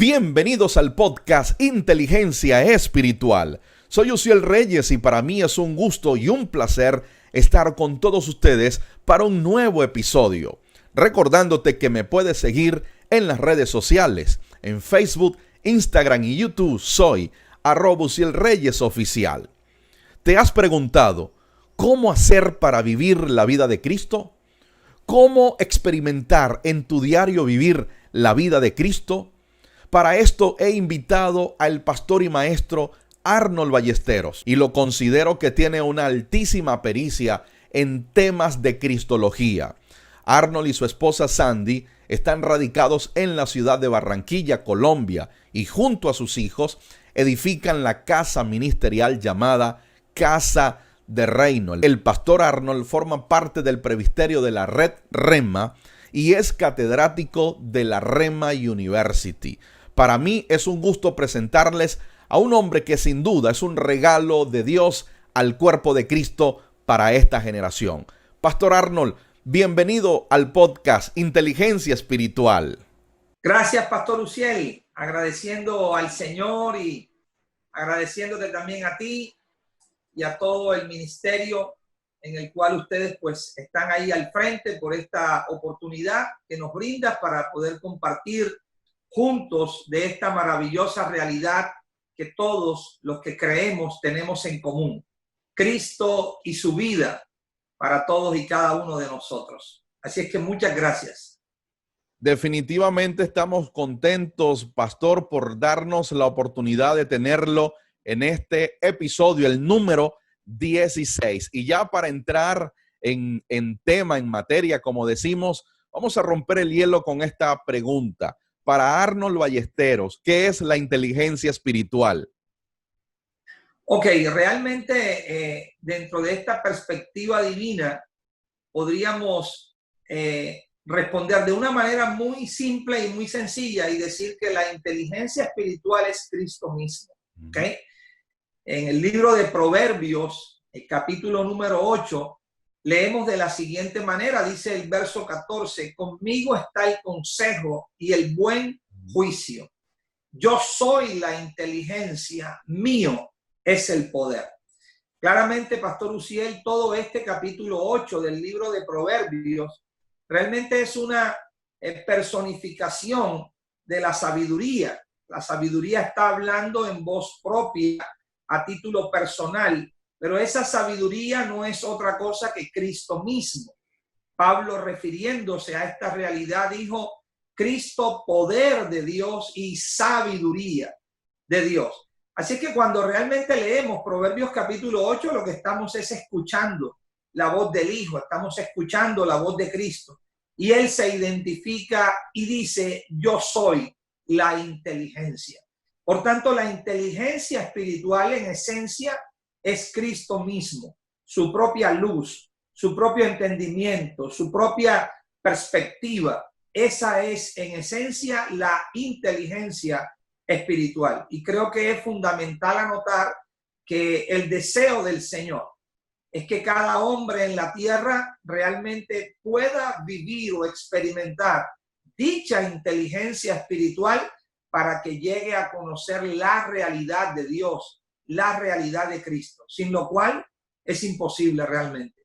Bienvenidos al podcast Inteligencia Espiritual. Soy Uziel Reyes y para mí es un gusto y un placer estar con todos ustedes para un nuevo episodio. Recordándote que me puedes seguir en las redes sociales, en Facebook, Instagram y YouTube. Soy @Uziel Reyes Oficial. ¿Te has preguntado cómo hacer para vivir la vida de Cristo? ¿Cómo experimentar en tu diario vivir la vida de Cristo? Para esto he invitado al pastor y maestro Arnold Ballesteros y lo considero que tiene una altísima pericia en temas de cristología. Arnold y su esposa Sandy están radicados en la ciudad de Barranquilla, Colombia, y junto a sus hijos edifican la casa ministerial llamada Casa de Reino. El pastor Arnold forma parte del presbiterio de la Red Rema y es catedrático de la Rema University. Para mí es un gusto presentarles a un hombre que sin duda es un regalo de Dios al cuerpo de Cristo para esta generación. Pastor Arnold, bienvenido al podcast Inteligencia Espiritual. Gracias, Pastor Uziel, agradeciendo al Señor y agradeciéndote también a ti y a todo el ministerio en el cual ustedes pues están ahí al frente por esta oportunidad que nos brinda para poder compartir juntos de esta maravillosa realidad que todos los que creemos tenemos en común: Cristo y su vida para todos y cada uno de nosotros. Así es que muchas gracias. Definitivamente estamos contentos, pastor, por darnos la oportunidad de tenerlo en este episodio, el número 16. Y ya para entrar en tema, en materia, como decimos, vamos a romper el hielo con esta pregunta. Para Arnold Ballesteros, ¿qué es la inteligencia espiritual? Ok, realmente dentro de esta perspectiva divina podríamos responder de una manera muy simple y muy sencilla y decir que la inteligencia espiritual es Cristo mismo. ¿Okay? En el libro de Proverbios, el capítulo número 8, leemos de la siguiente manera, dice el verso 14: conmigo está el consejo y el buen juicio. Yo soy la inteligencia, mío es el poder. Claramente, Pastor Uziel, todo este capítulo 8 del libro de Proverbios realmente es una personificación de la sabiduría. La sabiduría está hablando en voz propia, a título personal, pero esa sabiduría no es otra cosa que Cristo mismo. Pablo, refiriéndose a esta realidad, dijo: Cristo, poder de Dios y sabiduría de Dios. Así que cuando realmente leemos Proverbios capítulo 8, lo que estamos es escuchando la voz del Hijo, estamos escuchando la voz de Cristo. Y Él se identifica y dice: yo soy la inteligencia. Por tanto, la inteligencia espiritual en esencia es Cristo mismo, su propia luz, su propio entendimiento, su propia perspectiva. Esa es en esencia la inteligencia espiritual. Y creo que es fundamental anotar que el deseo del Señor es que cada hombre en la tierra realmente pueda vivir o experimentar dicha inteligencia espiritual para que llegue a conocer la realidad de Dios, la realidad de Cristo, sin lo cual es imposible realmente.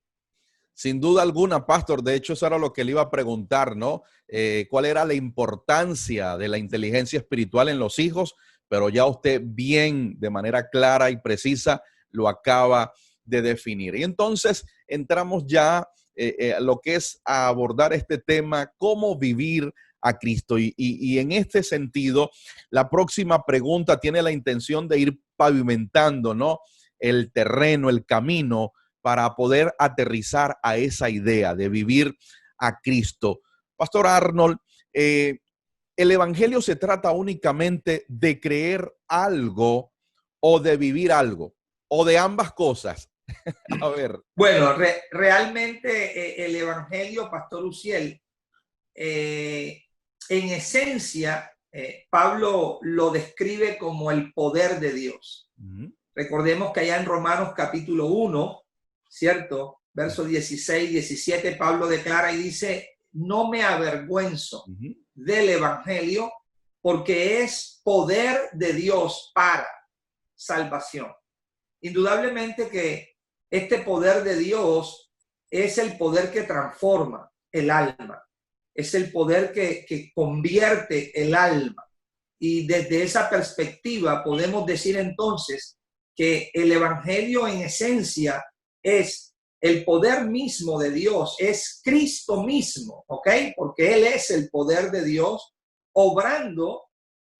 Sin duda alguna, pastor. De hecho, eso era lo que le iba a preguntar, ¿no? ¿Cuál era la importancia de la inteligencia espiritual en los hijos? Pero ya usted bien, de manera clara y precisa, lo acaba de definir. Y entonces entramos ya a lo que es a abordar este tema: cómo vivir a Cristo. Y en este sentido, la próxima pregunta tiene la intención de ir pavimentando, ¿no?, el terreno, el camino, para poder aterrizar a esa idea de vivir a Cristo. Pastor Arnold, el evangelio se trata únicamente de creer algo o de vivir algo, o de ambas cosas. A ver. Bueno, realmente el evangelio, Pastor Uziel, en esencia, Pablo lo describe como el poder de Dios. Recordemos que allá en Romanos capítulo 1, ¿cierto? Verso 16, 17, Pablo declara y dice: no me avergüenzo del evangelio, porque es poder de Dios para salvación. Indudablemente que este poder de Dios es el poder que transforma el alma, es el poder que convierte el alma. Y desde esa perspectiva podemos decir entonces que el evangelio en esencia es el poder mismo de Dios, es Cristo mismo, ¿ok? Porque Él es el poder de Dios obrando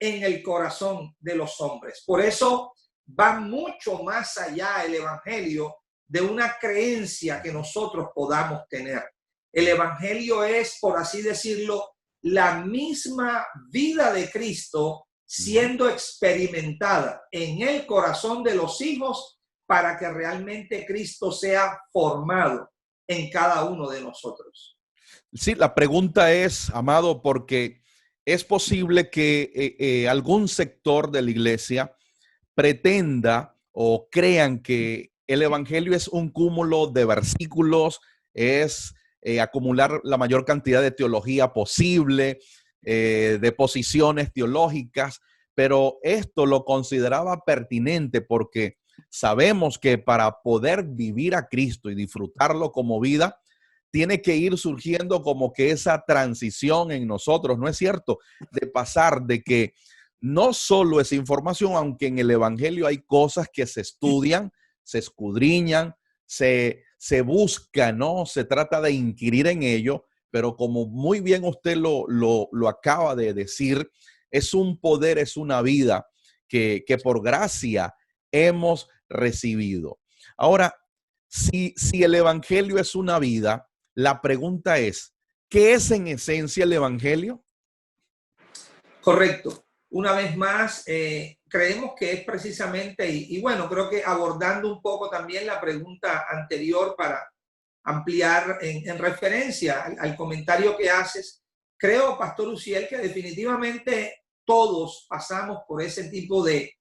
en el corazón de los hombres. Por eso va mucho más allá el evangelio de una creencia que nosotros podamos tener. El evangelio es, por así decirlo, la misma vida de Cristo siendo experimentada en el corazón de los hijos para que realmente Cristo sea formado en cada uno de nosotros. Sí, la pregunta es, amado, porque es posible que algún sector de la iglesia pretenda o crean que el evangelio es un cúmulo de versículos, es acumular la mayor cantidad de teología posible, de posiciones teológicas, pero esto lo consideraba pertinente porque sabemos que para poder vivir a Cristo y disfrutarlo como vida, tiene que ir surgiendo como que esa transición en nosotros, ¿no es cierto? De pasar de que no solo es información, aunque en el evangelio hay cosas que se estudian, se escudriñan, se busca, ¿no? Se trata de inquirir en ello, pero como muy bien usted lo acaba de decir, es un poder, es una vida que por gracia hemos recibido. Ahora, si el evangelio es una vida, la pregunta es, ¿qué es en esencia el evangelio? Correcto. Una vez más, creemos que es precisamente, y bueno, creo que abordando un poco también la pregunta anterior para ampliar en referencia al comentario que haces, creo, Pastor Uciel, que definitivamente todos pasamos por ese tipo de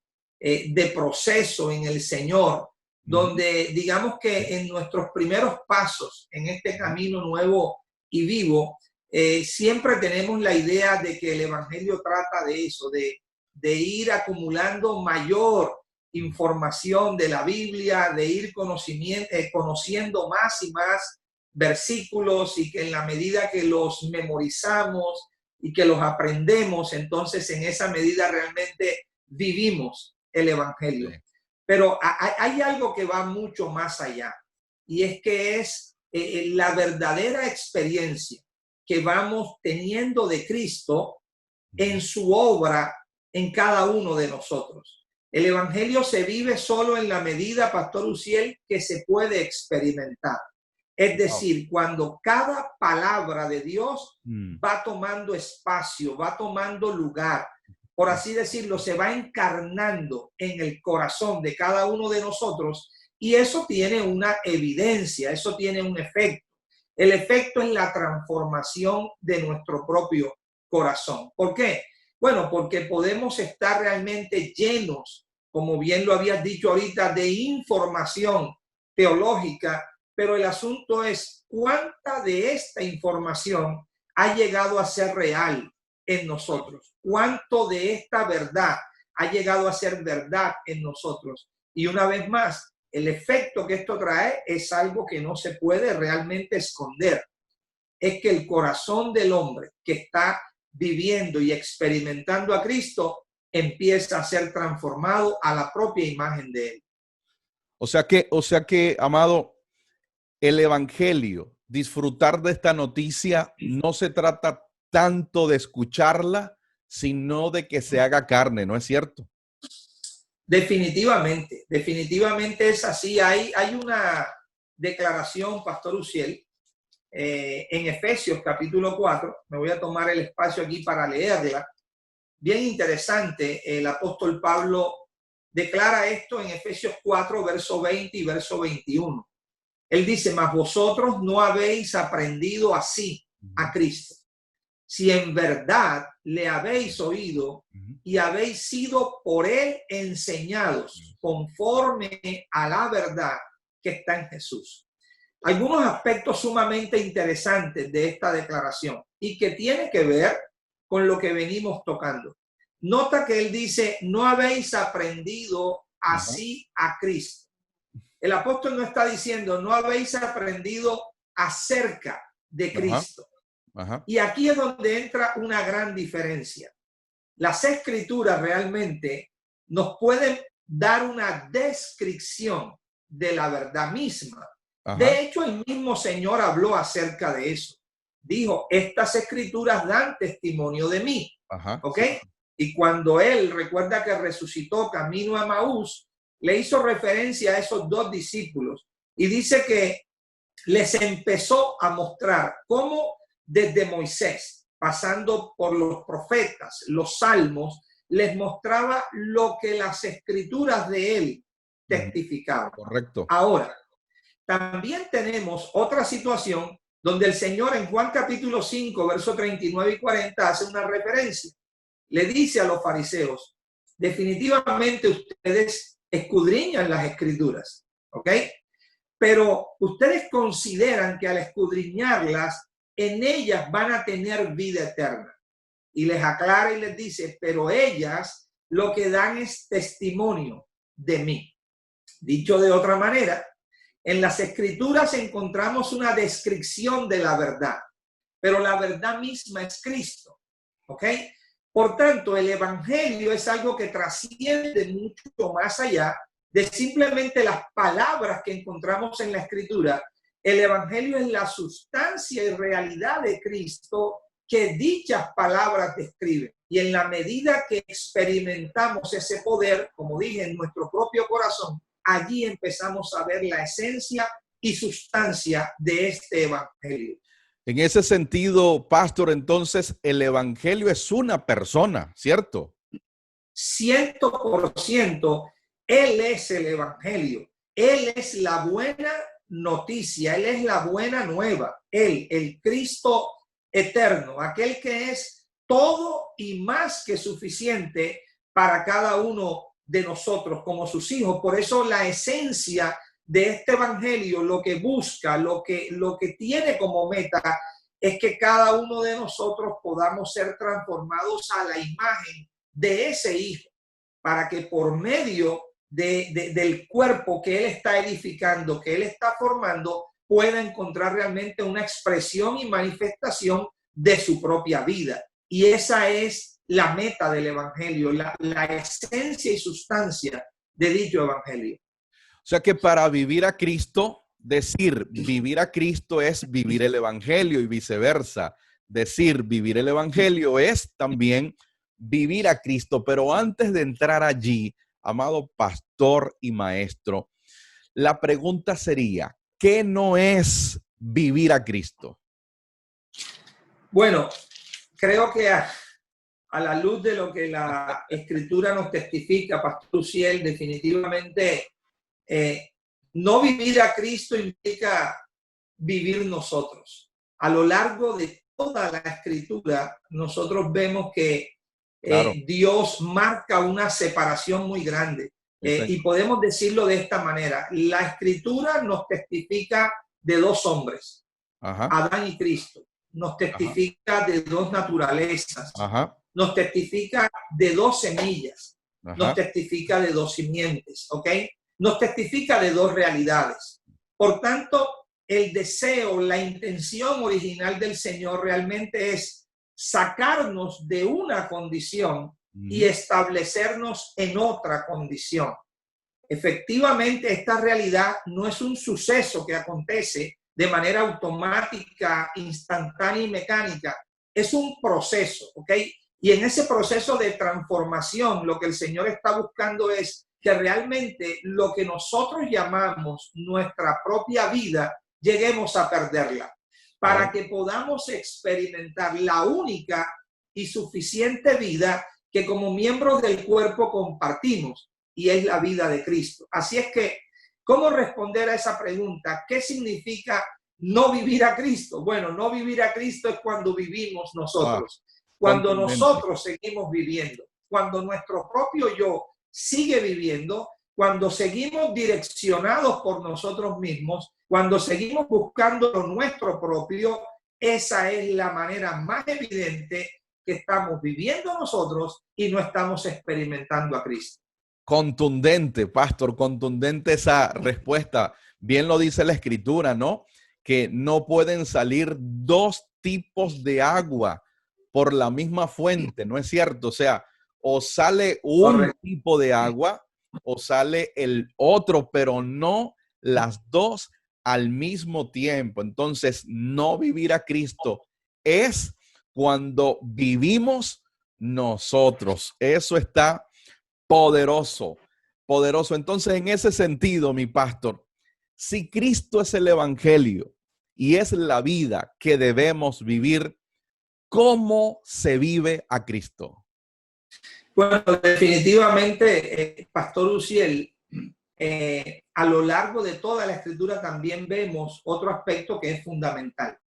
proceso en el Señor, donde digamos que en nuestros primeros pasos en este camino nuevo y vivo, siempre tenemos la idea de que el evangelio trata de eso, de ir acumulando mayor información de la Biblia, de ir conociendo más y más versículos, y que en la medida que los memorizamos y que los aprendemos, entonces en esa medida realmente vivimos el evangelio. Sí. Pero hay algo que va mucho más allá, y es que es la verdadera experiencia que vamos teniendo de Cristo en su obra en cada uno de nosotros. El evangelio se vive solo en la medida, Pastor Uciel, que se puede experimentar. Es decir, cuando cada palabra de Dios va tomando espacio, va tomando lugar, por así decirlo, se va encarnando en el corazón de cada uno de nosotros, y eso tiene una evidencia, eso tiene un efecto. El efecto es la transformación de nuestro propio corazón. ¿Por qué? Bueno, porque podemos estar realmente llenos, como bien lo habías dicho ahorita, de información teológica, pero el asunto es cuánta de esta información ha llegado a ser real en nosotros, cuánto de esta verdad ha llegado a ser verdad en nosotros. Y una vez más, el efecto que esto trae es algo que no se puede realmente esconder. Es que el corazón del hombre que está viviendo y experimentando a Cristo empieza a ser transformado a la propia imagen de él. O sea que, amado, el evangelio, disfrutar de esta noticia, no se trata tanto de escucharla, sino de que se haga carne, ¿no es cierto? Definitivamente, definitivamente es así. Hay una declaración, Pastor Uciel, en Efesios capítulo 4, me voy a tomar el espacio aquí para leerla. Bien interesante, el apóstol Pablo declara esto en Efesios 4, verso 20 y verso 21. Él dice, mas vosotros no habéis aprendido así a Cristo, si en verdad le habéis oído y habéis sido por él enseñados conforme a la verdad que está en Jesús. Algunos aspectos sumamente interesantes de esta declaración y que tiene que ver con lo que venimos tocando. Nota que él dice, no habéis aprendido Ajá. así a Cristo. El apóstol no está diciendo, no habéis aprendido acerca de Ajá. Cristo. Ajá. Y aquí es donde entra una gran diferencia. Las escrituras realmente nos pueden dar una descripción de la verdad misma. Ajá. De hecho, el mismo Señor habló acerca de eso. Dijo, estas escrituras dan testimonio de mí. Ajá. ¿Ok? Sí. Y cuando él recuerda que resucitó camino a Maús, le hizo referencia a esos dos discípulos y dice que les empezó a mostrar cómo desde Moisés, pasando por los profetas, los salmos, les mostraba lo que las escrituras de él testificaban. Correcto. Ahora, también tenemos otra situación donde el Señor en Juan capítulo 5, versos 39 y 40 hace una referencia. Le dice a los fariseos, definitivamente ustedes escudriñan las escrituras, ¿ok? Pero ustedes consideran que al escudriñarlas, en ellas van a tener vida eterna. Y les aclara y les dice, pero ellas lo que dan es testimonio de mí. Dicho de otra manera, en las escrituras encontramos una descripción de la verdad, pero la verdad misma es Cristo, ¿ok? Por tanto, el evangelio es algo que trasciende mucho más allá de simplemente las palabras que encontramos en la escritura. El evangelio es la sustancia y realidad de Cristo que dichas palabras describen. Y en la medida que experimentamos ese poder, como dije, en nuestro propio corazón, allí empezamos a ver la esencia y sustancia de este evangelio. En ese sentido, pastor, entonces el evangelio es una persona, ¿cierto? 100%, Él es el evangelio. Él es la buena noticia. Él es la buena nueva. Él, el Cristo eterno, aquel que es todo y más que suficiente para cada uno de nosotros como sus hijos. Por eso la esencia de este evangelio, lo que busca, lo que tiene como meta, es que cada uno de nosotros podamos ser transformados a la imagen de ese hijo, para que por medio del cuerpo que él está edificando, que él está formando, pueda encontrar realmente una expresión y manifestación de su propia vida. Y esa es la meta del evangelio, la esencia y sustancia de dicho evangelio. O sea que para vivir a Cristo, decir vivir a Cristo es vivir el evangelio y viceversa. Decir vivir el evangelio es también vivir a Cristo. Pero antes de entrar allí, amado pastor y maestro, la pregunta sería, ¿qué no es vivir a Cristo? Bueno, creo que a la luz de lo que la escritura nos testifica, Pastor Ciel, definitivamente no vivir a Cristo implica vivir nosotros. A lo largo de toda la escritura, nosotros vemos que Claro. Dios marca una separación muy grande. Y podemos decirlo de esta manera. La escritura nos testifica de dos hombres, Ajá. Adán y Cristo. Nos testifica de dos naturalezas. Ajá. Nos testifica de dos semillas. Ajá. Nos testifica de dos simientes, ¿ok? Nos testifica de dos realidades. Por tanto, el deseo, la intención original del Señor realmente es sacarnos de una condición y establecernos en otra condición. Efectivamente, esta realidad no es un suceso que acontece de manera automática, instantánea y mecánica. Es un proceso, ¿ok? Y en ese proceso de transformación, lo que el Señor está buscando es que realmente lo que nosotros llamamos nuestra propia vida, lleguemos a perderla, para que podamos experimentar la única y suficiente vida que como miembros del cuerpo compartimos, y es la vida de Cristo. Así es que, ¿cómo responder a esa pregunta? ¿Qué significa no vivir a Cristo? Bueno, no vivir a Cristo es cuando vivimos nosotros, cuando nosotros seguimos viviendo, cuando nuestro propio yo sigue viviendo, cuando seguimos direccionados por nosotros mismos, cuando seguimos buscando lo nuestro propio. Esa es la manera más evidente que estamos viviendo nosotros y no estamos experimentando a Cristo. Contundente, pastor, contundente esa respuesta. Bien lo dice la Escritura, ¿no? Que no pueden salir dos tipos de agua por la misma fuente, ¿no es cierto? O sea, o sale un Correcto. tipo de agua o sale el otro, pero no las dos al mismo tiempo. Entonces, no vivir a Cristo es cuando vivimos nosotros. Eso está poderoso, poderoso. Entonces, en ese sentido, mi pastor, si Cristo es el evangelio y es la vida que debemos vivir, ¿cómo se vive a Cristo? Bueno, definitivamente, Pastor Uziel, a lo largo de toda la Escritura también vemos otro aspecto que es fundamental.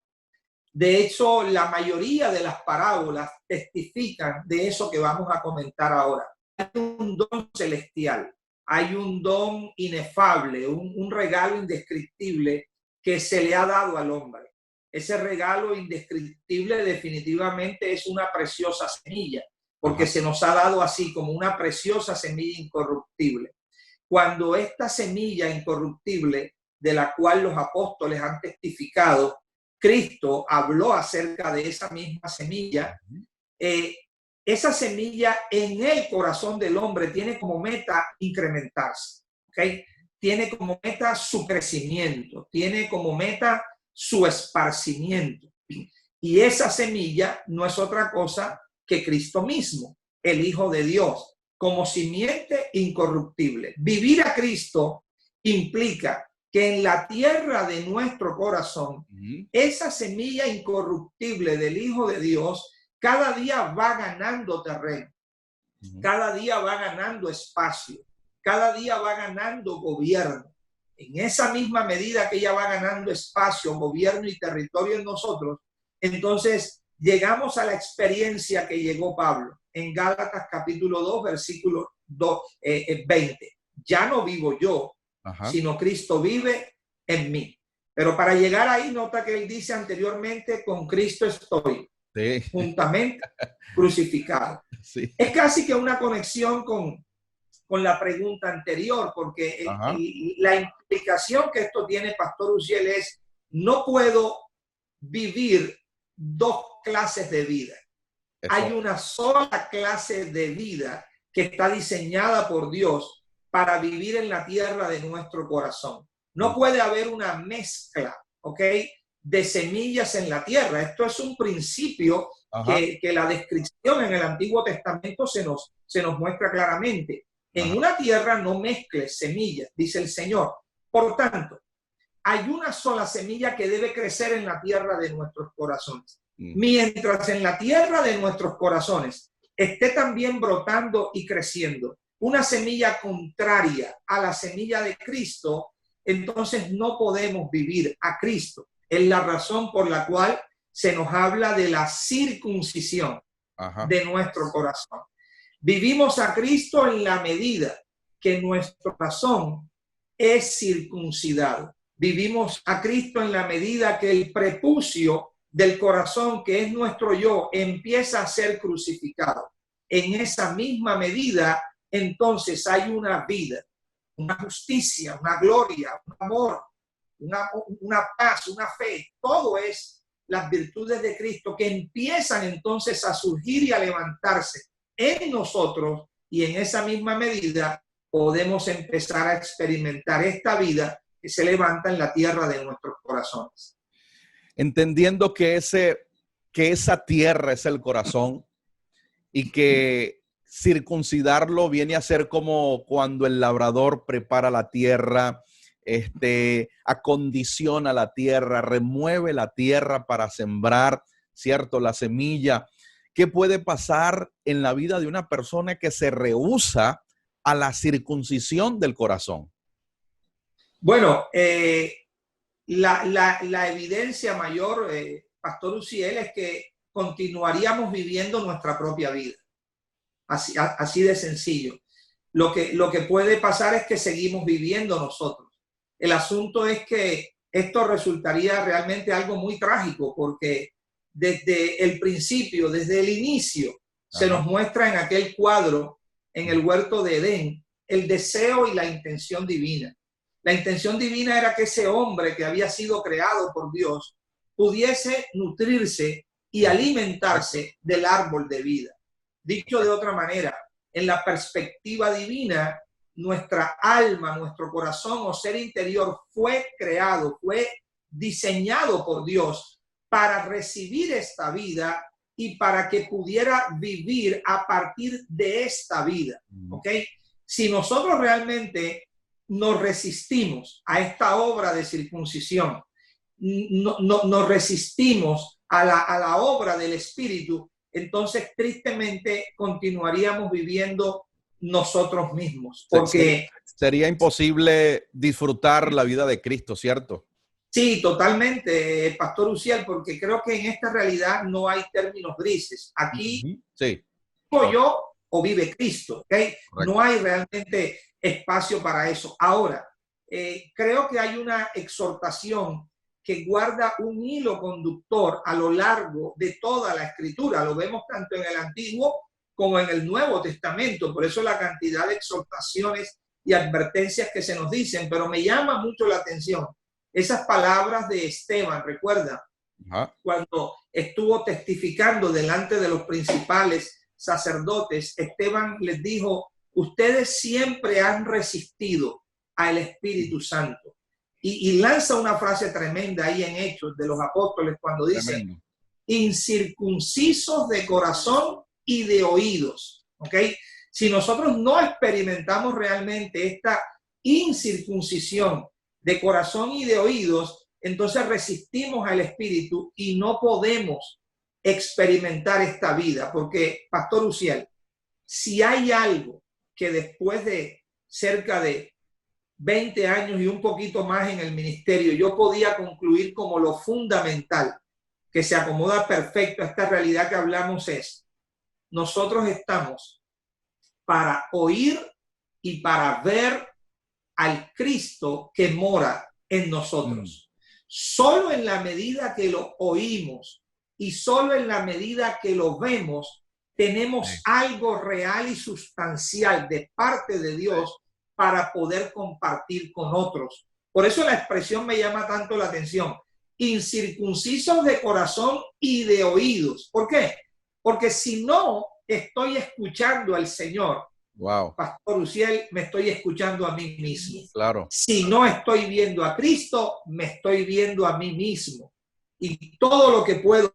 De hecho, la mayoría de las parábolas testifican de eso que vamos a comentar ahora. Hay un don celestial, hay un don inefable, un regalo indescriptible que se le ha dado al hombre. Ese regalo indescriptible definitivamente es una preciosa semilla, porque se nos ha dado así como una preciosa semilla incorruptible. Cuando esta semilla incorruptible, de la cual los apóstoles han testificado, Cristo habló acerca de esa misma semilla, esa semilla en el corazón del hombre tiene como meta incrementarse, ¿ok? Tiene como meta su crecimiento, tiene como meta su esparcimiento. Y esa semilla no es otra cosa que Cristo mismo, el Hijo de Dios, como simiente incorruptible. Vivir a Cristo implica que en la tierra de nuestro corazón, esa semilla incorruptible del Hijo de Dios cada día va ganando terreno, cada día va ganando espacio, cada día va ganando gobierno. En esa misma medida que ella va ganando espacio, gobierno y territorio en nosotros, entonces llegamos a la experiencia que llegó Pablo en Gálatas capítulo 2, versículo 20. Ya no vivo yo, sino Cristo vive en mí. Pero para llegar ahí, nota que él dice anteriormente, con Cristo estoy juntamente crucificado. Es casi que una conexión con la pregunta anterior, porque la implicación que esto tiene, Pastor Uziel, es no puedo vivir dos clases de vida. Hay una sola clase de vida que está diseñada por Dios para vivir en la tierra de nuestro corazón. No puede haber una mezcla, ¿ok?, de semillas en la tierra. Esto es un principio que la descripción en el Antiguo Testamento se nos muestra claramente. En una tierra no mezcles semillas, dice el Señor. Por tanto, hay una sola semilla que debe crecer en la tierra de nuestros corazones. Mientras en la tierra de nuestros corazones esté también brotando y creciendo una semilla contraria a la semilla de Cristo, entonces no podemos vivir a Cristo. Es la razón por la cual se nos habla de la circuncisión de nuestro corazón. Vivimos a Cristo en la medida que nuestro corazón es circuncidado. Vivimos a Cristo en la medida que el prepucio del corazón, que es nuestro yo, empieza a ser crucificado. En esa misma medida, entonces hay una vida, una justicia, una gloria, un amor, una paz, una fe. Todo es las virtudes de Cristo que empiezan entonces a surgir y a levantarse en nosotros, y en esa misma medida podemos empezar a experimentar esta vida que se levanta en la tierra de nuestros corazones. Entendiendo que esa tierra es el corazón y que circuncidarlo viene a ser como cuando el labrador prepara la tierra, acondiciona la tierra, remueve la tierra para sembrar, ¿cierto?, la semilla. ¿Qué puede pasar en la vida de una persona que se rehúsa a la circuncisión del corazón? Bueno, la evidencia mayor, Pastor Uziel, es que continuaríamos viviendo nuestra propia vida. Así de sencillo. Lo que puede pasar es que seguimos viviendo nosotros. El asunto es que esto resultaría realmente algo muy trágico, porque desde el principio, desde el inicio, se nos muestra en aquel cuadro, en el huerto de Edén, el deseo y la intención divina. La intención divina era que ese hombre que había sido creado por Dios pudiese nutrirse y alimentarse del árbol de vida. Dicho de otra manera, en la perspectiva divina, nuestra alma, nuestro corazón o ser interior fue creado, fue diseñado por Dios para recibir esta vida y para que pudiera vivir a partir de esta vida. ¿Ok? Si nosotros realmente nos resistimos a esta obra de circuncisión, nos resistimos a la obra del Espíritu, entonces tristemente continuaríamos viviendo nosotros mismos. Porque sería imposible disfrutar la vida de Cristo, ¿cierto? sí, totalmente, Pastor Uziel, porque creo que en esta realidad no hay términos grises. Aquí sí. Vivo yo o vive Cristo, ¿okay? No hay realmente espacio para eso. Ahora, creo que hay una exhortación que guarda un hilo conductor a lo largo de toda la Escritura. Lo vemos tanto en el Antiguo como en el Nuevo Testamento. Por eso la cantidad de exhortaciones y advertencias que se nos dicen. Pero me llama mucho la atención esas palabras de Esteban, recuerda, cuando estuvo testificando delante de los principales sacerdotes, Esteban les dijo: ustedes siempre han resistido al Espíritu Santo. Y lanza una frase tremenda ahí en Hechos de los Apóstoles cuando dice: incircuncisos de corazón y de oídos. ¿Ok? Si nosotros no experimentamos realmente esta incircuncisión de corazón y de oídos, entonces resistimos al Espíritu y no podemos experimentar esta vida. Porque, Pastor Uziel, si hay algo que después de cerca de 20 años y un poquito más en el ministerio, yo podía concluir como lo fundamental, que se acomoda perfecto a esta realidad que hablamos, es: nosotros estamos para oír y para ver al Cristo que mora en nosotros. Solo en la medida que lo oímos y solo en la medida que lo vemos, tenemos algo real y sustancial de parte de Dios para poder compartir con otros. Por eso la expresión me llama tanto la atención: incircuncisos de corazón y de oídos. ¿Por qué? Porque si no estoy escuchando al Señor, Pastor Uziel, me estoy escuchando a mí mismo. Claro. Si no estoy viendo a Cristo, me estoy viendo a mí mismo. Y todo lo que puedo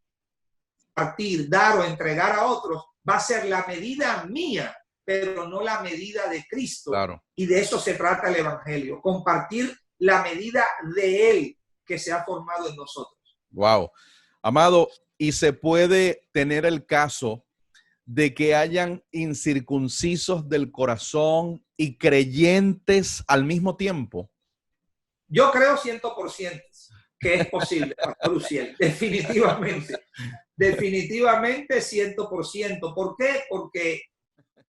compartir, dar o entregar a otros va a ser la medida mía, pero no la medida de Cristo. Claro. Y de eso se trata el Evangelio: compartir la medida de Él que se ha formado en nosotros. Wow. Amado, ¿y se puede tener el caso de que hayan incircuncisos del corazón y creyentes al mismo tiempo? Yo creo 100% que es posible, Pastor Uziel. Definitivamente. Definitivamente 100%. ¿Por qué? Porque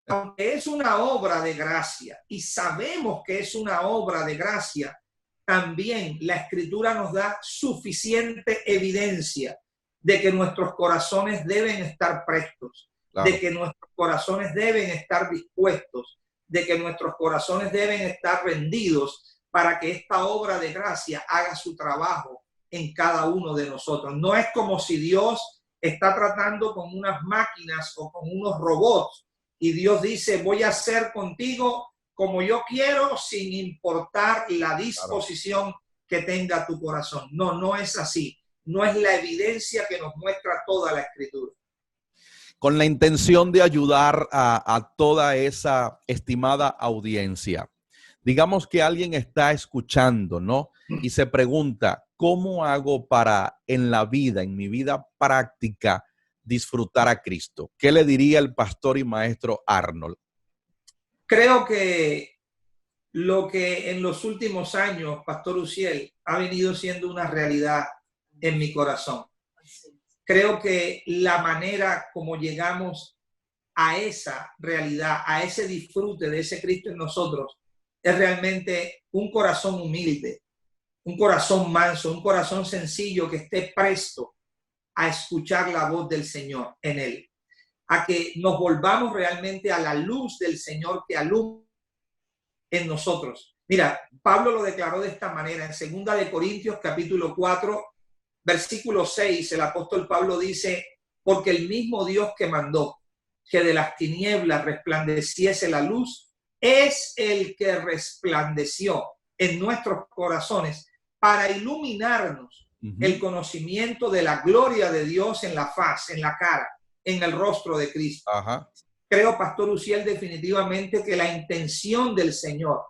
aunque es una obra de gracia y sabemos que es una obra de gracia, también la Escritura nos da suficiente evidencia de que nuestros corazones deben estar prestos. Claro. De que nuestros corazones deben estar dispuestos, de que nuestros corazones deben estar rendidos para que esta obra de gracia haga su trabajo en cada uno de nosotros. No es como si Dios está tratando con unas máquinas o con unos robots y Dios dice: voy a hacer contigo como yo quiero, sin importar la disposición que tenga tu corazón. No, no es así. No es la evidencia que nos muestra toda la Escritura. Con la intención de ayudar a toda esa estimada audiencia. Digamos que alguien está escuchando, ¿no? Y se pregunta: ¿cómo hago para en la vida, en mi vida práctica, disfrutar a Cristo? ¿Qué le diría el pastor y maestro Arnold? Creo que lo que en los últimos años, Pastor Uziel, ha venido siendo una realidad en mi corazón. Creo que la manera como llegamos a esa realidad, a ese disfrute de ese Cristo en nosotros, es realmente un corazón humilde, un corazón manso, un corazón sencillo que esté presto a escuchar la voz del Señor en él, a que nos volvamos realmente a la luz del Señor que alumbra en nosotros. Mira, Pablo lo declaró de esta manera en 2 de Corintios capítulo 4, versículo 6, el apóstol Pablo dice: porque el mismo Dios que mandó que de las tinieblas resplandeciese la luz, es el que resplandeció en nuestros corazones para iluminarnos el conocimiento de la gloria de Dios en la faz, en la cara, en el rostro de Cristo. Creo, Pastor Uziel, definitivamente que la intención del Señor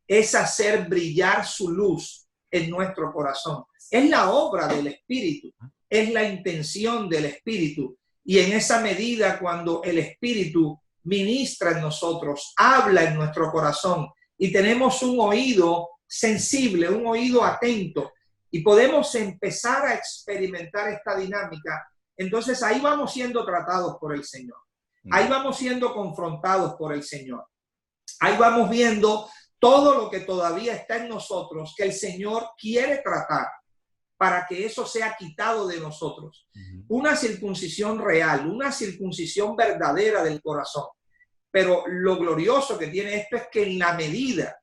es hacer brillar su luz en nuestro corazón. Es la obra del Espíritu, es la intención del Espíritu. Y en esa medida, cuando el Espíritu ministra en nosotros, habla en nuestro corazón y tenemos un oído sensible, un oído atento, y podemos empezar a experimentar esta dinámica, entonces ahí vamos siendo tratados por el Señor. Ahí vamos siendo confrontados por el Señor. Ahí vamos viendo todo lo que todavía está en nosotros, que el Señor quiere tratar para que eso sea quitado de nosotros. Una circuncisión real, una circuncisión verdadera del corazón. Pero lo glorioso que tiene esto es que en la medida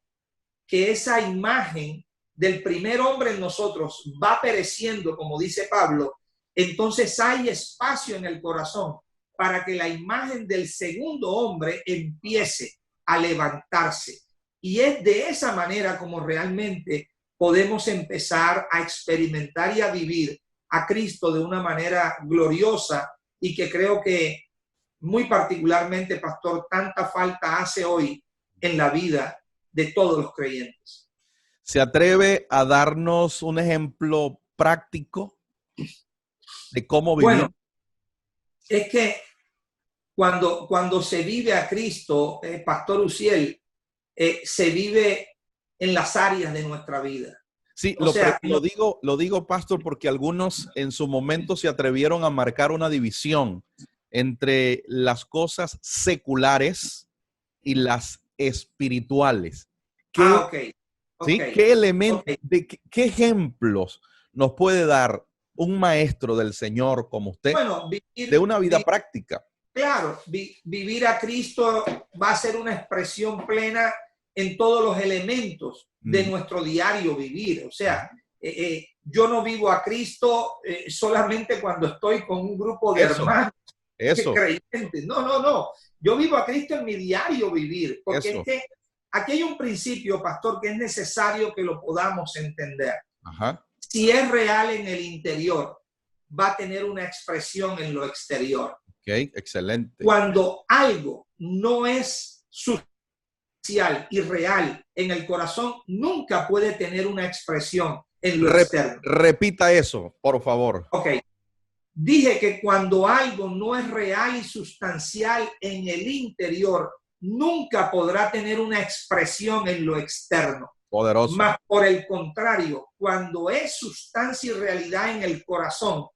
que esa imagen del primer hombre en nosotros va pereciendo, como dice Pablo, entonces hay espacio en el corazón para que la imagen del segundo hombre empiece a levantarse. Y es de esa manera como realmente podemos empezar a experimentar y a vivir a Cristo de una manera gloriosa, y que creo que muy particularmente, pastor, tanta falta hace hoy en la vida de todos los creyentes. ¿Se atreve a darnos un ejemplo práctico de cómo vivir? Bueno, es que cuando se vive a Cristo, Pastor Uziel, se vive en las áreas de nuestra vida. Sí, lo digo, pastor, porque algunos en su momento se atrevieron a marcar una división entre las cosas seculares y las espirituales. Okay. ¿Sí? ¿Qué elementos, qué ejemplos nos puede dar un maestro del Señor como usted, bueno, de una vida práctica? Claro, vivir a Cristo va a ser una expresión plena en todos los elementos de nuestro diario vivir. O sea, yo no vivo a Cristo solamente cuando estoy con un grupo de hermanos creyentes. No. Yo vivo a Cristo en mi diario vivir. Porque es que aquí hay un principio, pastor, que es necesario que lo podamos entender. Si es real en el interior, va a tener una expresión en lo exterior. Ok, excelente. Cuando algo no es sustancial y real en el corazón, nunca puede tener una expresión en lo externo. Repita eso, por favor. Ok. Dije que cuando algo no es real y sustancial en el interior, nunca podrá tener una expresión en lo externo. Poderoso. Más por el contrario, cuando es sustancia y realidad en el corazón,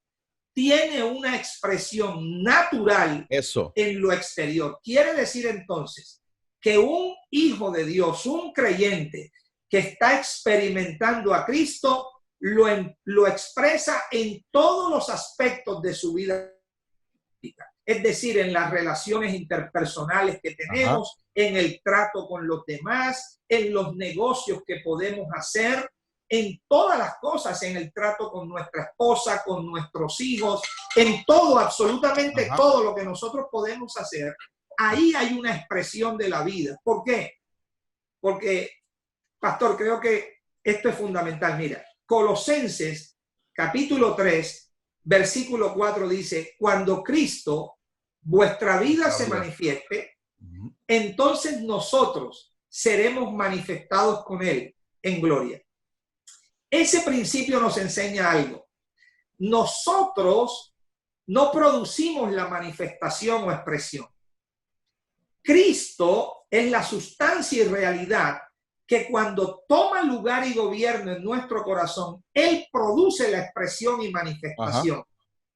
tiene una expresión natural en lo exterior. Quiere decir entonces que un hijo de Dios, un creyente que está experimentando a Cristo, lo expresa en todos los aspectos de su vida. Es decir, en las relaciones interpersonales que tenemos, en el trato con los demás, en los negocios que podemos hacer, en todas las cosas, en el trato con nuestra esposa, con nuestros hijos, en todo, absolutamente todo lo que nosotros podemos hacer. Ahí hay una expresión de la vida. ¿Por qué? Porque, pastor, creo que esto es fundamental. Mira, Colosenses capítulo 3, versículo 4 dice: cuando Cristo, vuestra vida se manifieste, entonces nosotros seremos manifestados con Él en gloria. Ese principio nos enseña algo. Nosotros no producimos la manifestación o expresión. Cristo es la sustancia y realidad que cuando toma lugar y gobierna en nuestro corazón, Él produce la expresión y manifestación.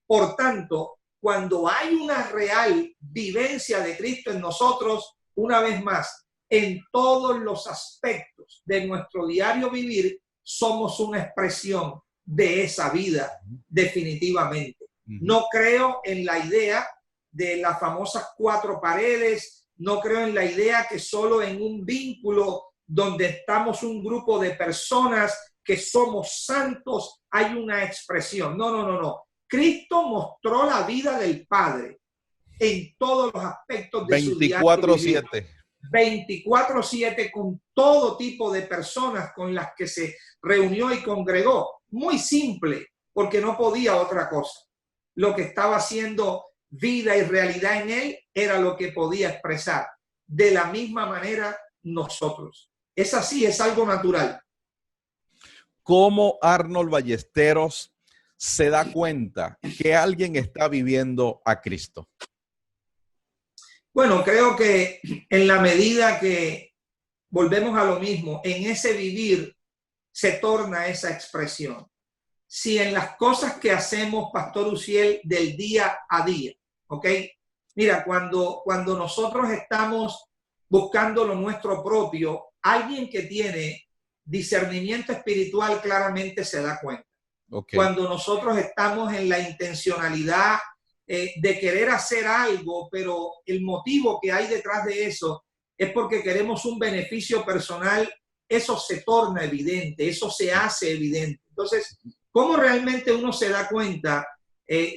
Por tanto, cuando hay una real vivencia de Cristo en nosotros, una vez más, en todos los aspectos de nuestro diario vivir, somos una expresión de esa vida, definitivamente. No creo en la idea de las famosas 4 paredes, no creo en la idea que solo en un vínculo donde estamos un grupo de personas que somos santos hay una expresión. No, no, no, no. Cristo mostró la vida del Padre en todos los aspectos de su diario vivir. 24/7 con todo tipo de personas con las que se reunió y congregó. Muy simple, porque no podía otra cosa. Lo que estaba haciendo vida y realidad en él era lo que podía expresar. De la misma manera nosotros. Es así, es algo natural. ¿Cómo Arnold Ballesteros se da cuenta que alguien está viviendo a Cristo? Bueno, creo que en la medida que volvemos a lo mismo, en ese vivir se torna esa expresión. Si en las cosas que hacemos, Pastor Uziel, del día a día, ¿ok? Mira, cuando nosotros estamos buscando lo nuestro propio, alguien que tiene discernimiento espiritual claramente se da cuenta. Okay. Cuando nosotros estamos en la intencionalidad de querer hacer algo, pero el motivo que hay detrás de eso es porque queremos un beneficio personal, eso se torna evidente, eso se hace evidente. Entonces, ¿cómo realmente uno se da cuenta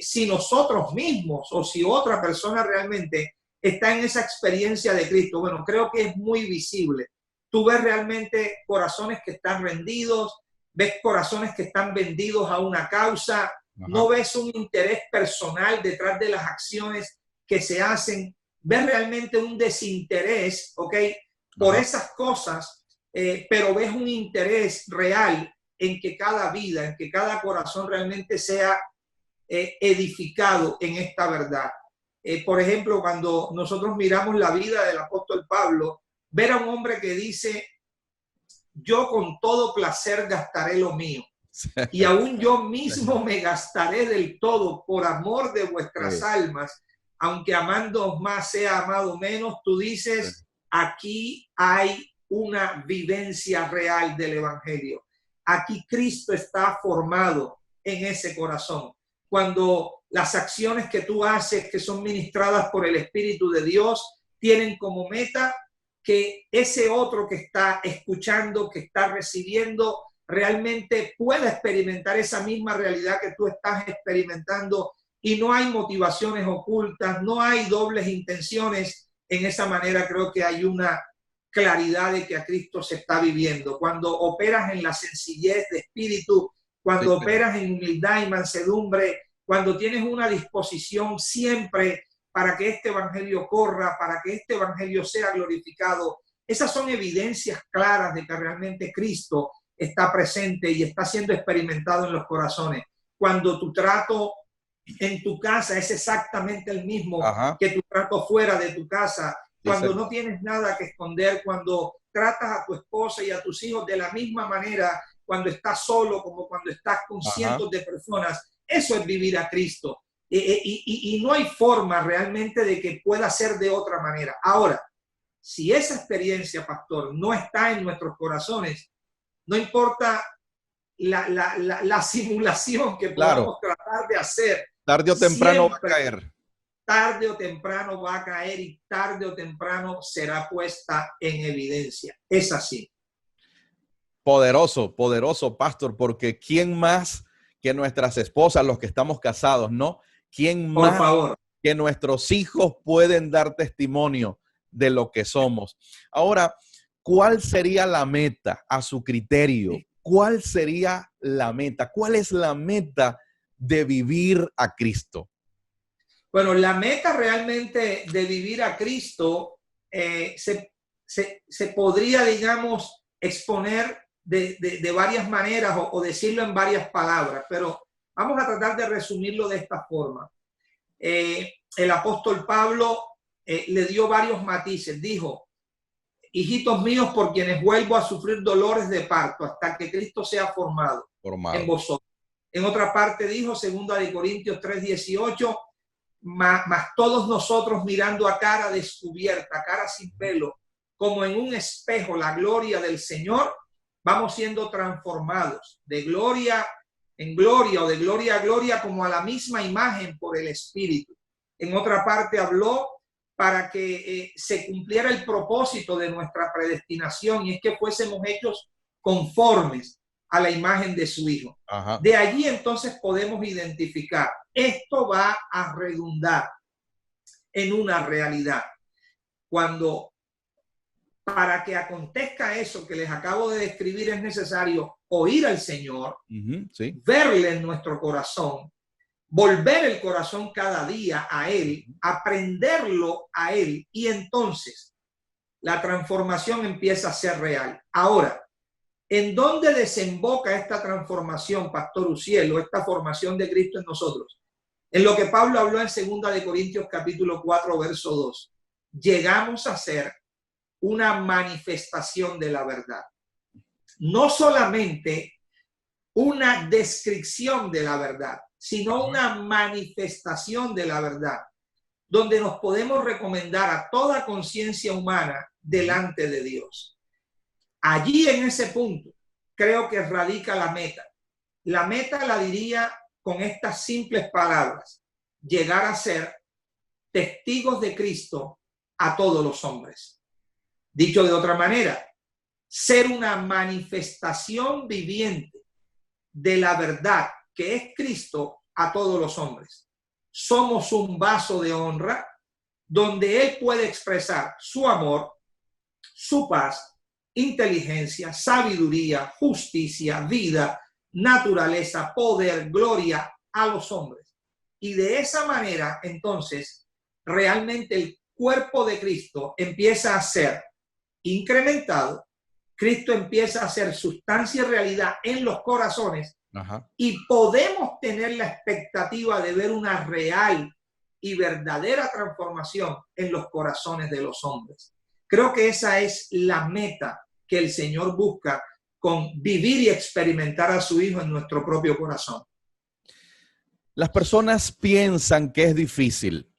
si nosotros mismos o si otra persona realmente está en esa experiencia de Cristo? Bueno, creo que es muy visible. Tú ves realmente corazones que están rendidos, ves corazones que están vendidos a una causa, no ves un interés personal detrás de las acciones que se hacen, ves realmente un desinterés, ¿ok? Por esas cosas, pero ves un interés real en que cada vida, en que cada corazón realmente sea edificado en esta verdad. Por ejemplo, cuando nosotros miramos la vida del apóstol Pablo, ver a un hombre que dice, yo con todo placer gastaré lo mío. Y aún yo mismo me gastaré del todo por amor de vuestras almas, aunque amando más sea amado menos. Tú dices, aquí hay una vivencia real del evangelio. Aquí Cristo está formado en ese corazón. Cuando las acciones que tú haces, que son ministradas por el Espíritu de Dios, tienen como meta que ese otro que está escuchando, que está recibiendo, realmente pueda experimentar esa misma realidad que tú estás experimentando, y no hay motivaciones ocultas, no hay dobles intenciones. En esa manera creo que hay una claridad de que a Cristo se está viviendo. Cuando operas en la sencillez de espíritu, cuando operas en humildad y mansedumbre, cuando tienes una disposición siempre para que este evangelio corra, para que este evangelio sea glorificado, esas son evidencias claras de que realmente Cristo está presente y está siendo experimentado en los corazones. Cuando tu trato en tu casa es exactamente el mismo que tu trato fuera de tu casa, cuando no tienes nada que esconder, cuando tratas a tu esposa y a tus hijos de la misma manera, cuando estás solo como cuando estás con cientos de personas, eso es vivir a Cristo. Y no hay forma realmente de que pueda ser de otra manera. Ahora, si esa experiencia, pastor, no está en nuestros corazones, no importa la simulación que podamos tratar de hacer. Tarde o temprano va a caer. Tarde o temprano va a caer y tarde o temprano será puesta en evidencia. Es así. Poderoso, poderoso, pastor, porque ¿quién más que nuestras esposas, los que estamos casados, no? ¿Quién más Por favor, que nuestros hijos pueden dar testimonio de lo que somos? Ahora, ¿cuál sería la meta a su criterio? ¿Cuál sería la meta? ¿Cuál es la meta de vivir a Cristo? Bueno, la meta realmente de vivir a Cristo se podría, digamos, exponer de varias maneras o decirlo en varias palabras, pero vamos a tratar de resumirlo de esta forma. El apóstol Pablo le dio varios matices. Dijo, hijitos míos, por quienes vuelvo a sufrir dolores de parto hasta que Cristo sea formado. En vosotros. En otra parte dijo, 2 Corintios 3:18, mas todos nosotros mirando a cara descubierta, cara sin velo, como en un espejo la gloria del Señor, vamos siendo transformados de gloria en gloria o de gloria a gloria como a la misma imagen por el Espíritu. En otra parte habló para que se cumpliera el propósito de nuestra predestinación, y es que fuésemos hechos conformes a la imagen de su Hijo. Ajá. De allí entonces podemos identificar, esto va a redundar en una realidad. Cuando para que acontezca eso que les acabo de describir es necesario oír al Señor, sí, verle en nuestro corazón, volver el corazón cada día a Él, aprenderlo a Él, y entonces la transformación empieza a ser real. Ahora, ¿en dónde desemboca esta transformación, Pastor Uziel, o esta formación de Cristo en nosotros? En lo que Pablo habló en 2 de Corintios capítulo 4, verso 2. Llegamos a ser una manifestación de la verdad. No solamente una descripción de la verdad, sino una manifestación de la verdad, donde nos podemos recomendar a toda conciencia humana delante de Dios. Allí, en ese punto, creo que radica la meta. La meta la diría con estas simples palabras: llegar a ser testigos de Cristo a todos los hombres. Dicho de otra manera, ser una manifestación viviente de la verdad que es Cristo a todos los hombres. Somos un vaso de honra donde Él puede expresar su amor, su paz, inteligencia, sabiduría, justicia, vida, naturaleza, poder, gloria a los hombres. Y de esa manera, entonces, realmente el cuerpo de Cristo empieza a ser incrementado, Cristo empieza a ser sustancia y realidad en los corazones. Ajá. Y podemos tener la expectativa de ver una real y verdadera transformación en los corazones de los hombres. Creo que esa es la meta que el Señor busca con vivir y experimentar a su Hijo en nuestro propio corazón. Las personas piensan que es difícil,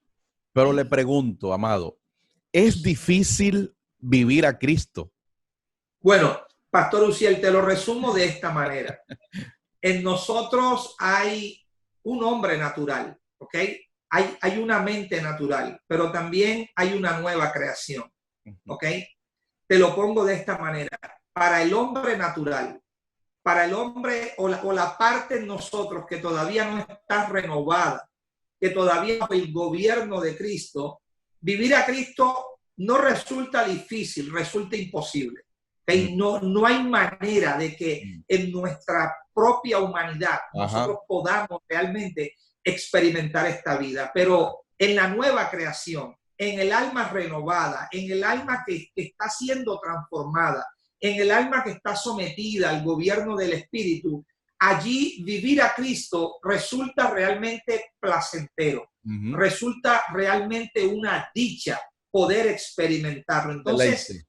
pero le pregunto, amado, ¿es difícil vivir a Cristo? Bueno, Pastor Uziel, te lo resumo de esta manera. En nosotros hay un hombre natural, ¿ok? Hay una mente natural, pero también hay una nueva creación, ¿ok? Te lo pongo de esta manera. Para el hombre natural, para el hombre o la parte en nosotros que todavía no está renovada, que todavía bajo el gobierno de Cristo, vivir a Cristo no resulta difícil, resulta imposible. ¿Okay? No hay manera de que en nuestra propia humanidad nosotros podamos realmente experimentar esta vida, pero en la nueva creación, en el alma renovada, en el alma que está siendo transformada, en el alma que está sometida al gobierno del Espíritu, allí vivir a Cristo resulta realmente placentero, resulta realmente una dicha poder experimentarlo. Entonces,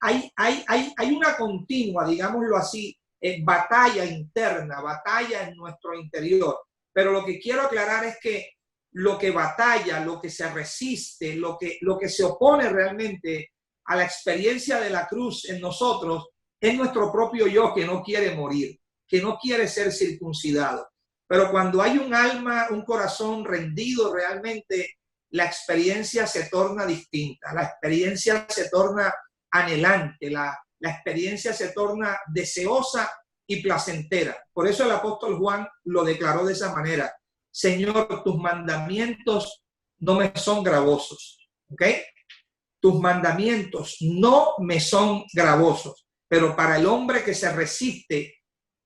hay una continua, digámoslo así, batalla interna, batalla en nuestro interior. Pero lo que quiero aclarar es que lo que batalla, lo que se resiste, lo que se opone realmente a la experiencia de la cruz en nosotros es nuestro propio yo, que no quiere morir, que no quiere ser circuncidado. Pero cuando hay un alma, un corazón rendido realmente, la experiencia se torna distinta, la experiencia se torna anhelante, la experiencia se torna deseosa y placentera. Por eso el apóstol Juan lo declaró de esa manera: Señor, tus mandamientos no me son gravosos, ¿ok? Tus mandamientos no me son gravosos, pero para el hombre que se resiste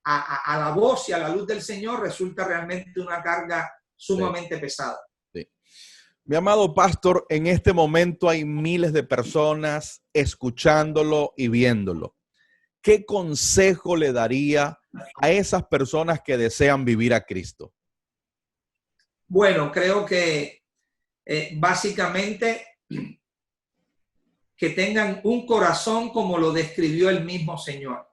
a la voz y a la luz del Señor resulta realmente una carga sumamente pesada. Sí. Mi amado pastor, en este momento hay miles de personas escuchándolo y viéndolo. ¿Qué consejo le daría a esas personas que desean vivir a Cristo? Bueno, creo que básicamente que tengan un corazón como lo describió el mismo Señor.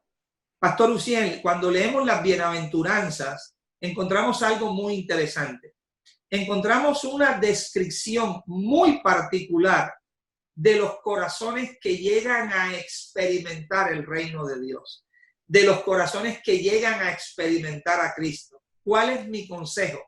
Pastor Uziel, cuando leemos las bienaventuranzas, encontramos algo muy interesante. Encontramos una descripción muy particular de los corazones que llegan a experimentar el reino de Dios. de los corazones que llegan a experimentar a Cristo. ¿Cuál es mi consejo?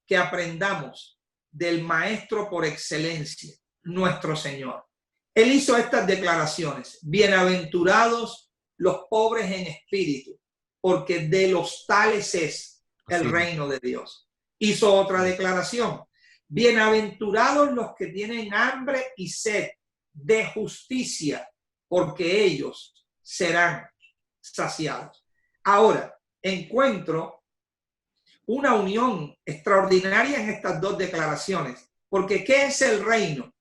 Que aprendamos del maestro por excelencia, nuestro Señor. Él hizo estas declaraciones: bienaventurados los pobres en espíritu, porque de los tales es el reino de Dios. Hizo otra declaración: bienaventurados los que tienen hambre y sed de justicia, porque ellos serán saciados. Ahora, encuentro una unión extraordinaria en estas dos declaraciones, porque ¿qué es el reino?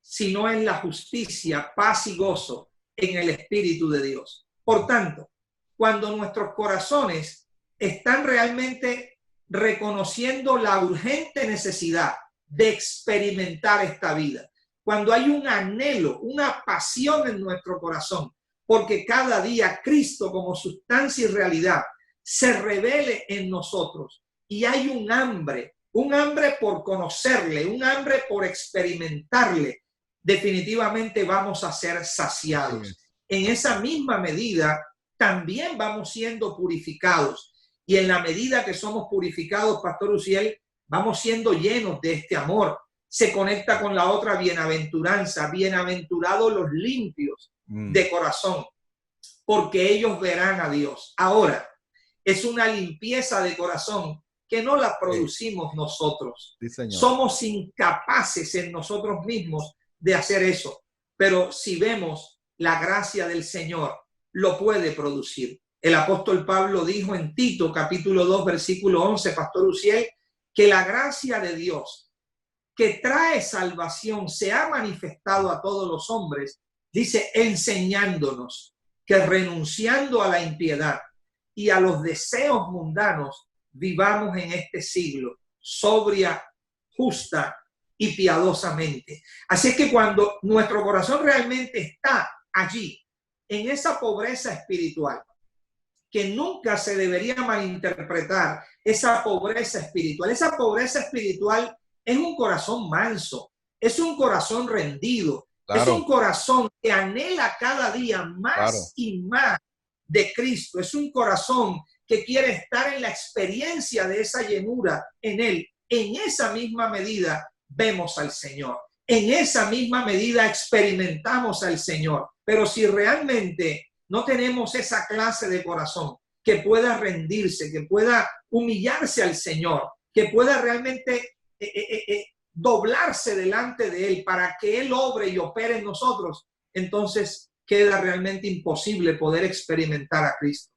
Si no es la justicia, paz y gozo en el Espíritu de Dios. Por tanto, cuando nuestros corazones están realmente reconociendo la urgente necesidad de experimentar esta vida, cuando hay un anhelo, una pasión en nuestro corazón, porque cada día Cristo como sustancia y realidad se revele en nosotros, y hay un hambre por conocerle, un hambre por experimentarle, definitivamente vamos a ser saciados. En esa misma medida también vamos siendo purificados, y en la medida que somos purificados, Pastor Uziel, vamos siendo llenos de este amor. Se conecta con la otra bienaventuranza: bienaventurados los limpios de corazón, porque ellos verán a Dios. Ahora, es una limpieza de corazón que no la producimos nosotros. Sí, señor. Somos incapaces en nosotros mismos de hacer eso, pero si vemos la gracia del Señor, lo puede producir. El apóstol Pablo dijo en Tito capítulo 2 versículo 11, Pastor Uziel, que la gracia de Dios que trae salvación se ha manifestado a todos los hombres, dice, enseñándonos que renunciando a la impiedad y a los deseos mundanos, vivamos en este siglo sobria, justa y piadosamente. Así es que cuando nuestro corazón realmente está allí, en esa pobreza espiritual, que nunca se debería malinterpretar, esa pobreza espiritual es un corazón manso, es un corazón rendido, claro. Es un corazón que anhela cada día más, claro, y más de Cristo. Es un corazón que quiere estar en la experiencia de esa llenura en Él. En esa misma medida vemos al Señor. En esa misma medida experimentamos al Señor. Pero si realmente no tenemos esa clase de corazón que pueda rendirse, que pueda humillarse al Señor, que pueda realmente doblarse delante de Él para que Él obre y opere en nosotros, entonces queda realmente imposible poder experimentar a Cristo.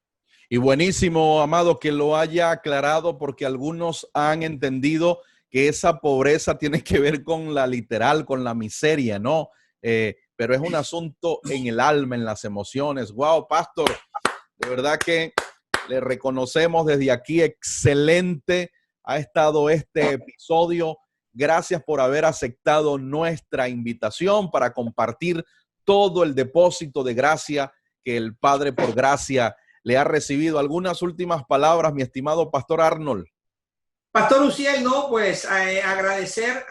Y buenísimo, amado, que lo haya aclarado, porque algunos han entendido que esa pobreza tiene que ver con la literal, con la miseria, ¿no? Pero es un asunto en el alma, en las emociones. Wow, pastor, de verdad que le reconocemos desde aquí. Excelente ha estado este episodio. Gracias por haber aceptado nuestra invitación para compartir todo el depósito de gracia que el Padre por gracia le ha recibido. Algunas últimas palabras, mi estimado Pastor Arnold. Pastor Uziel, no, pues agradecer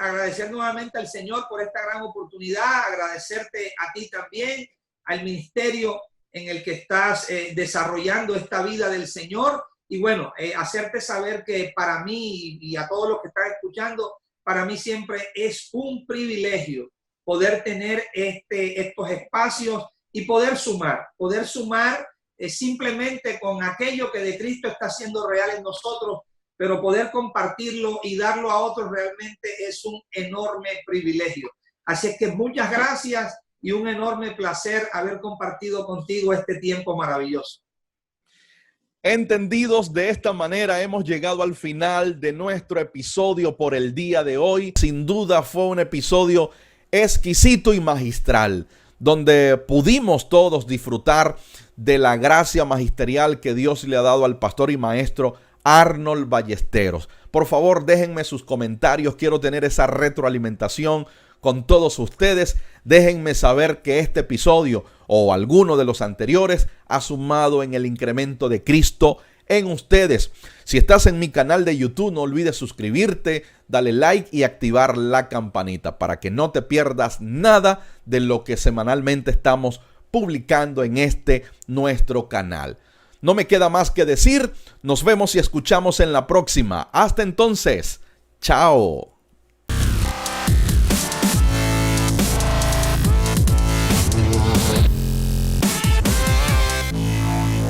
nuevamente al Señor por esta gran oportunidad, agradecerte a ti también, al ministerio en el que estás desarrollando esta vida del Señor, y bueno, hacerte saber que para mí y a todos los que están escuchando, para mí siempre es un privilegio poder tener estos espacios y poder sumar simplemente con aquello que de Cristo está siendo real en nosotros, pero poder compartirlo y darlo a otros realmente es un enorme privilegio. Así es que muchas gracias y un enorme placer haber compartido contigo este tiempo maravilloso. Entendidos, de esta manera hemos llegado al final de nuestro episodio por el día de hoy. Sin duda fue un episodio exquisito y magistral, donde pudimos todos disfrutar de la gracia magisterial que Dios le ha dado al pastor y maestro Arnold Ballesteros. Por favor, déjenme sus comentarios. Quiero tener esa retroalimentación con todos ustedes. Déjenme saber que este episodio o alguno de los anteriores ha sumado en el incremento de Cristo en ustedes. Si estás en mi canal de YouTube, no olvides suscribirte, dale like y activar la campanita para que no te pierdas nada de lo que semanalmente estamos publicando en nuestro canal. No me queda más que decir, nos vemos y escuchamos en la próxima. Hasta entonces, chao.